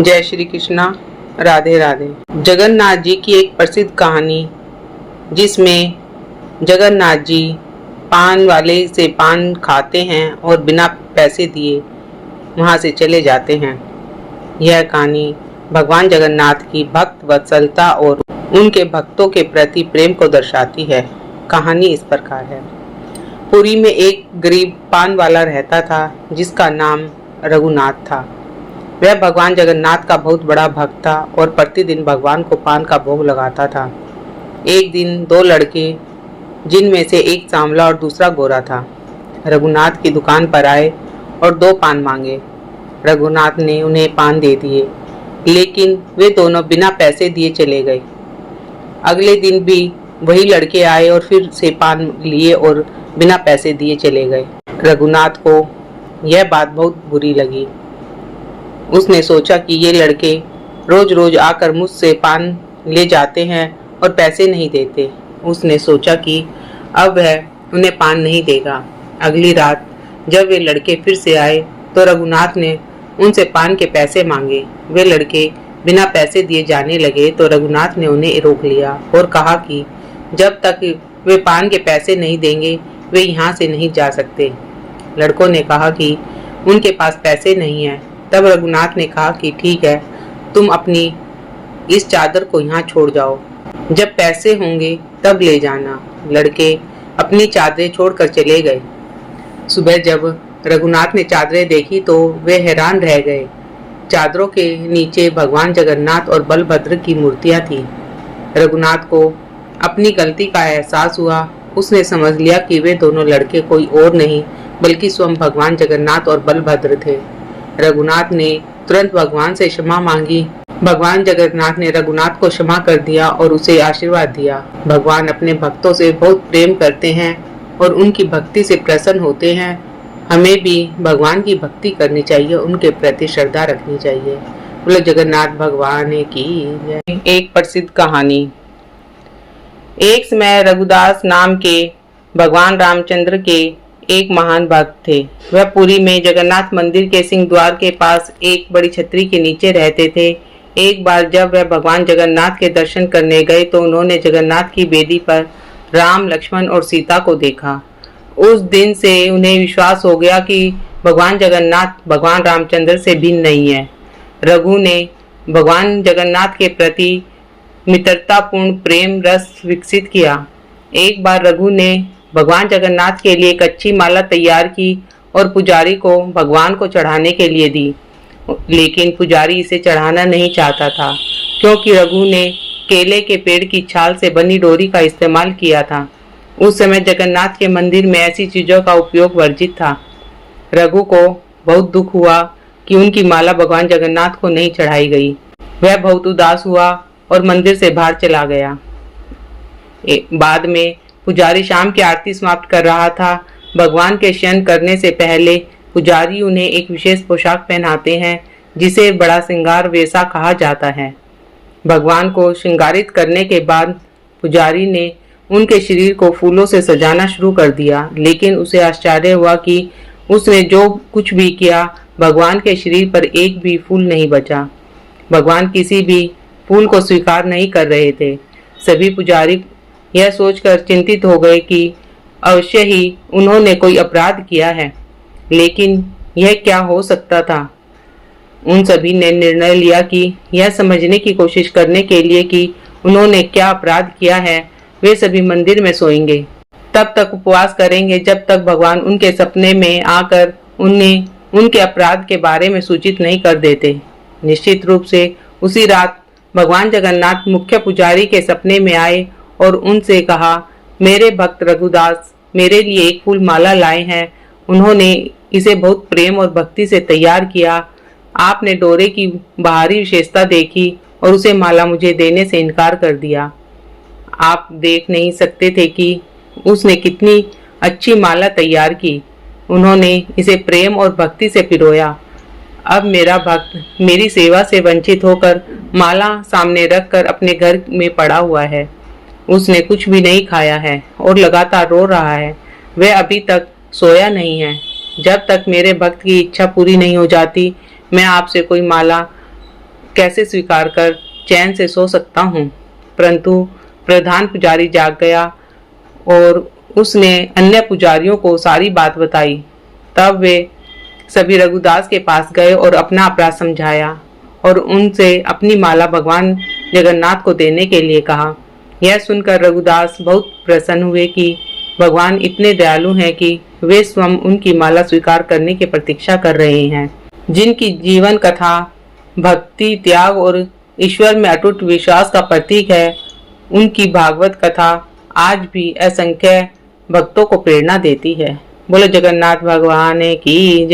जय श्री कृष्णा। राधे राधे। जगन्नाथ जी की एक प्रसिद्ध कहानी, जिसमें जगन्नाथ जी पान वाले से पान खाते हैं और बिना पैसे दिए वहां से चले जाते हैं। यह कहानी भगवान जगन्नाथ की भक्त वत्सलता और उनके भक्तों के प्रति प्रेम को दर्शाती है। कहानी इस प्रकार है। पुरी में एक गरीब पान वाला रहता था, जिसका नाम रघुनाथ था। वह भगवान जगन्नाथ का बहुत बड़ा भक्त था और प्रतिदिन भगवान को पान का भोग लगाता था। एक दिन दो लड़के, जिनमें से एक सांवला और दूसरा गोरा था, रघुनाथ की दुकान पर आए और दो पान मांगे। रघुनाथ ने उन्हें पान दे दिए, लेकिन वे दोनों बिना पैसे दिए चले गए। अगले दिन भी वही लड़के आए और फिर से पान लिए और बिना पैसे दिए चले गए। रघुनाथ को यह बात बहुत बुरी लगी। उसने सोचा कि ये लड़के रोज रोज आकर मुझसे पान ले जाते हैं और पैसे नहीं देते। उसने सोचा कि अब वह उन्हें पान नहीं देगा। अगली रात जब वे लड़के फिर से आए तो रघुनाथ ने उनसे पान के पैसे मांगे। वे लड़के बिना पैसे दिए जाने लगे तो रघुनाथ ने उन्हें रोक लिया और कहा कि जब तक वे पान के पैसे नहीं देंगे वे यहाँ से नहीं जा सकते। लड़कों ने कहा कि उनके पास पैसे नहीं है। तब रघुनाथ ने कहा कि ठीक है, तुम अपनी इस चादर को यहाँ छोड़ जाओ, जब पैसे होंगे तब ले जाना। लड़के अपनी चादरें छोड़कर चले गए। सुबह जब रघुनाथ ने चादरें देखी तो वे हैरान रह गए। चादरों के नीचे भगवान जगन्नाथ और बलभद्र की मूर्तियां थीं। रघुनाथ को अपनी गलती का एहसास हुआ। उसने समझ लिया कि वे दोनों लड़के कोई और नहीं बल्कि स्वयं भगवान जगन्नाथ और बलभद्र थे। रघुनाथ ने तुरंत भगवान से क्षमा मांगी। भगवान जगन्नाथ ने रघुनाथ को क्षमा कर दिया और उसे आशीर्वाद दिया। भगवान अपने भक्तों से बहुत प्रेम करते हैं और उनकी भक्ति से प्रसन्न होते हैं। हमें भी भगवान की भक्ति करनी चाहिए, उनके प्रति श्रद्धा रखनी चाहिए। बोलो जगन्नाथ भगवान की जय। एक प्रसिद्ध कहानी। एक समय रघुदास नाम के भगवान रामचंद्र के एक महान भक्त थे। वह पुरी में जगन्नाथ मंदिर के सिंह द्वार के पास एक बड़ी छतरी के नीचे रहते थे। एक बार जब वह भगवान जगन्नाथ के दर्शन करने गए तो उन्होंने जगन्नाथ की बेदी पर राम, लक्ष्मण और सीता को देखा। उस दिन से उन्हें विश्वास हो गया कि भगवान जगन्नाथ भगवान रामचंद्र से भिन्न नहीं है। रघु ने भगवान जगन्नाथ के प्रति मित्रतापूर्ण प्रेम रस विकसित किया। एक बार रघु ने भगवान जगन्नाथ के लिए एक अच्छी माला तैयार की और पुजारी को भगवान को चढ़ाने के लिए दी, लेकिन पुजारी इसे चढ़ाना नहीं चाहता था, क्योंकि रघु ने केले के पेड़ की छाल से बनी डोरी का इस्तेमाल किया था। उस समय जगन्नाथ के मंदिर में ऐसी चीजों का उपयोग वर्जित था। रघु को बहुत दुख हुआ कि उनकी माला भगवान जगन्नाथ को नहीं चढ़ाई गई। वह बहुत उदास हुआ और मंदिर से बाहर चला गया। बाद में पुजारी शाम की आरती समाप्त कर रहा था। भगवान के शयन करने से पहले पुजारी उन्हें एक विशेष पोशाक पहनाते हैं, जिसे बड़ा श्रृंगार वेशा कहा जाता है। भगवान को श्रृंगारित करने के बाद पुजारी ने उनके शरीर को फूलों से सजाना शुरू कर दिया, लेकिन उसे आश्चर्य हुआ कि उसने जो कुछ भी किया भगवान के शरीर पर एक भी फूल नहीं बचा। भगवान किसी भी फूल को स्वीकार नहीं कर रहे थे। सभी पुजारी यह सोचकर चिंतित हो गए कि अवश्य ही उन्होंने कोई अपराध किया है, लेकिन यह क्या हो सकता था। उन सभी ने निर्णय लिया कि यह समझने की कोशिश करने के लिए कि उन्होंने क्या अपराध किया है, वे सभी मंदिर में सोएंगे, तब तक उपवास करेंगे जब तक भगवान उनके सपने में आकर उन्हें उनके अपराध के बारे में सूचित नहीं कर देते। निश्चित रूप से उसी रात भगवान जगन्नाथ मुख्य पुजारी के सपने में आए और उनसे कहा, मेरे भक्त रघुदास मेरे लिए एक फूल माला लाए हैं। उन्होंने इसे बहुत प्रेम और भक्ति से तैयार किया। आपने डोरे की बाहरी विशेषता देखी और उसे माला मुझे देने से इनकार कर दिया। आप देख नहीं सकते थे कि उसने कितनी अच्छी माला तैयार की। उन्होंने इसे प्रेम और भक्ति से पिरोया। अब मेरा भक्त मेरी सेवा से वंचित होकर माला सामने रखकर अपने घर में पड़ा हुआ है। उसने कुछ भी नहीं खाया है और लगातार रो रहा है। वह अभी तक सोया नहीं है। जब तक मेरे भक्त की इच्छा पूरी नहीं हो जाती मैं आपसे कोई माला कैसे स्वीकार कर चैन से सो सकता हूँ। परंतु प्रधान पुजारी जाग गया और उसने अन्य पुजारियों को सारी बात बताई। तब वे सभी रघुदास के पास गए और अपना अपराध समझाया और उनसे अपनी माला भगवान जगन्नाथ को देने के लिए कहा। यह सुनकर रघुदास बहुत प्रसन्न हुए कि भगवान इतने दयालु हैं कि वे स्वयं उनकी माला स्वीकार करने की प्रतीक्षा कर रहे हैं। जिनकी जीवन कथा भक्ति, त्याग और ईश्वर में अटूट विश्वास का प्रतीक है, उनकी भागवत कथा आज भी असंख्य भक्तों को प्रेरणा देती है। बोलो जगन्नाथ भगवान की जय।